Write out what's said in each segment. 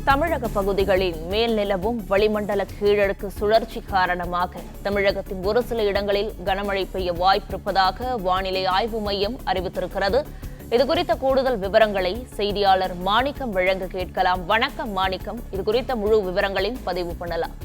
தமிழக பகுதிகளில் மேல் நிலவும் வளிமண்டல கீழடுக்கு சுழற்சி காரணமாக தமிழகத்தின் ஒரு சில இடங்களில் கனமழை பெய்ய வாய்ப்பிருப்பதாக வானிலை ஆய்வு மையம் அறிவித்திருக்கிறது. இதுகுறித்த கூடுதல் விவரங்களை செய்தியாளர் மாணிக்கம் வழங்க கேட்கலாம். வணக்கம் மாணிக்கம், இதுகுறித்த முழு விவரங்களையும் பதிவு பண்ணலாம்.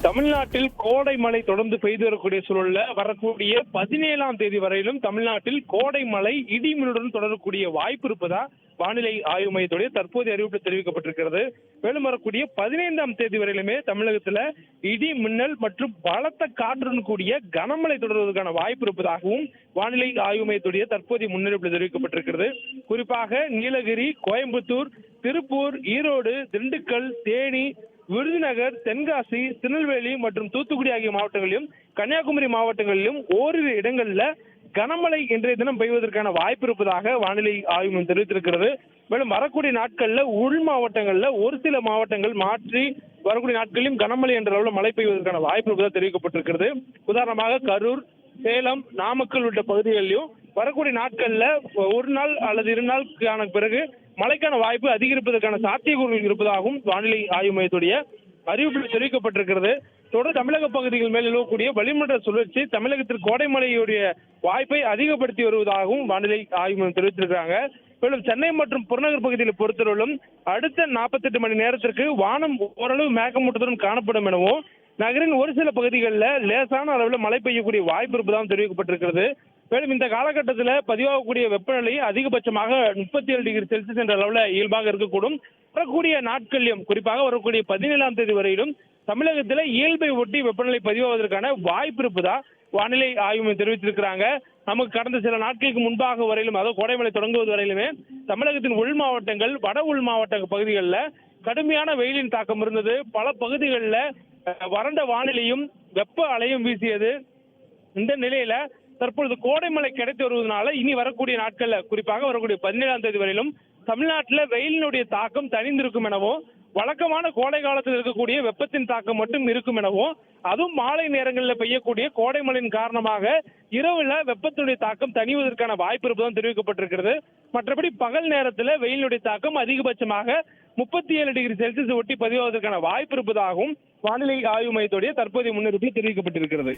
தமிழ்நாட்டில் கோடை மழை தொடர்ந்து பெய்து வரக்கூடிய சூழல்ல வரக்கூடிய 17ஆம் தேதி வரையிலும் தமிழ்நாட்டில் கோடை மழை இடிமின்னுடன் தொடரக்கூடிய வாய்ப்பு இருப்பதா வானிலை ஆய்வு மையத்துடைய தற்போதைய அறிவிப்பில் தெரிவிக்கப்பட்டிருக்கிறது. மேலும் வரக்கூடிய 15ஆம் தேதி வரையிலுமே தமிழகத்துல இடி மின்னல் மற்றும் பலத்த காற்றுடன் கூடிய கனமழை தொடர்வதற்கான வாய்ப்பு இருப்பதாகவும் வானிலை ஆய்வு மையத்துடைய தற்போதைய முன்னறிவிப்பில் தெரிவிக்கப்பட்டிருக்கிறது. குறிப்பாக நீலகிரி, கோயம்புத்தூர், திருப்பூர், ஈரோடு, திண்டுக்கல், தேனி, விருதுநகர், தென்காசி, திருநெல்வேலி மற்றும் தூத்துக்குடி ஆகிய மாவட்டங்களிலும் கன்னியாகுமரி மாவட்டங்களிலும் ஓரிரு இடங்கள்ல கனமழை இன்றைய தினம் பெய்வதற்கான வாய்ப்பு இருப்பதாக வானிலை ஆய்வு மையம் தெரிவித்திருக்கிறது. மேலும் வரக்கூடிய நாட்கள்ல உள் மாவட்டங்கள்ல ஒரு சில மாவட்டங்கள் மாற்றி வரக்கூடிய நாட்களிலும் கனமழை என்ற அளவில் மழை பெய்வதற்கான வாய்ப்பு இருப்பதாக தெரிவிக்கப்பட்டிருக்கிறது. உதாரணமாக கரூர், சேலம், நாமக்கல் உள்ளிட்ட பகுதிகளிலும் வரக்கூடிய நாட்கள்ல ஒரு நாள் அல்லது 2 நாளுக்கான பிறகு மழைக்கான வாய்ப்பு அதிகரிப்பதற்கான சாத்தியக்கூறுகள் இருப்பதாகவும் வானிலை ஆய்வு மையத்துடைய அறிவிப்பில் தெரிவிக்கப்பட்டிருக்கிறது. தொடர்ந்து தமிழக பகுதிகள் மேல் நிலவக்கூடிய வளிமண்டல சுழற்சி தமிழகத்தில் கோடை மழையுடைய வாய்ப்பை அதிகப்படுத்தி வருவதாகவும் வானிலை ஆய்வு மையம் தெரிவித்திருக்கிறாங்க. மேலும் சென்னை மற்றும் புறநகர் பகுதியில் பொறுத்தவரையிலும் அடுத்த 48 மணி நேரத்திற்கு வானம் ஓரளவு மேகமூட்டத்துடன் காணப்படும் எனவும் நகரின் ஒரு சில பகுதிகளில் லேசான அளவில் மழை பெய்யக்கூடிய வாய்ப்பு இருப்பதாகவும் தெரிவிக்கப்பட்டிருக்கிறது. மேலும் இந்த காலகட்டத்தில் பதிவாகக்கூடிய வெப்பநிலை அதிகபட்சமாக 37 டிகிரி செல்சியஸ் என்ற அளவில் இயல்பாக இருக்கக்கூடும். வரக்கூடிய நாட்களிலும் குறிப்பாக வரக்கூடிய 17ஆம் தேதி வரையிலும் தமிழகத்தில் இயல்பை ஒட்டி வெப்பநிலை பதிவாவதற்கான வாய்ப்பு இருப்பதா வானிலை ஆய்வு மையம் தெரிவித்திருக்கிறாங்க. நமக்கு கடந்த சில நாட்களுக்கு முன்பாக வரையிலும், அதாவது கோடைமழை தொடங்குவது வரையிலுமே தமிழகத்தின் உள் மாவட்டங்கள், வட உள் மாவட்ட பகுதிகளில் கடுமையான வெயிலின் தாக்கம் இருந்தது. பல பகுதிகளில் வறண்ட வானிலையும் வெப்ப அலையும் வீசியது. இந்த நிலையில தற்பொழுது கோடை மழை கிடைத்து வருவதனால இனி வரக்கூடிய நாட்கள்ல குறிப்பாக வரக்கூடிய 17ஆம் தேதி வரையிலும் தமிழ்நாட்டில் வெயிலினுடைய தாக்கம் தணிந்திருக்கும் எனவும் வழக்கமான கோடை காலத்தில் இருக்கக்கூடிய வெப்பத்தின் தாக்கம் மட்டும் இருக்கும் எனவும் அதுவும் மாலை நேரங்களில் பெய்யக்கூடிய கோடை மழையின் காரணமாக இரவுல வெப்பத்தினுடைய தாக்கம் தணிவதற்கான வாய்ப்பு இருப்பதும் தெரிவிக்கப்பட்டிருக்கிறது. மற்றபடி பகல் நேரத்தில் வெயிலினுடைய தாக்கம் அதிகபட்சமாக 37 டிகிரி செல்சியஸ் ஒட்டி பதிவாவதற்கான வாய்ப்பு இருப்பதாகவும் வானிலை ஆய்வு மையத்துடைய தற்போதைய முன்னறிவிப்பில் தெரிவிக்கப்பட்டிருக்கிறது.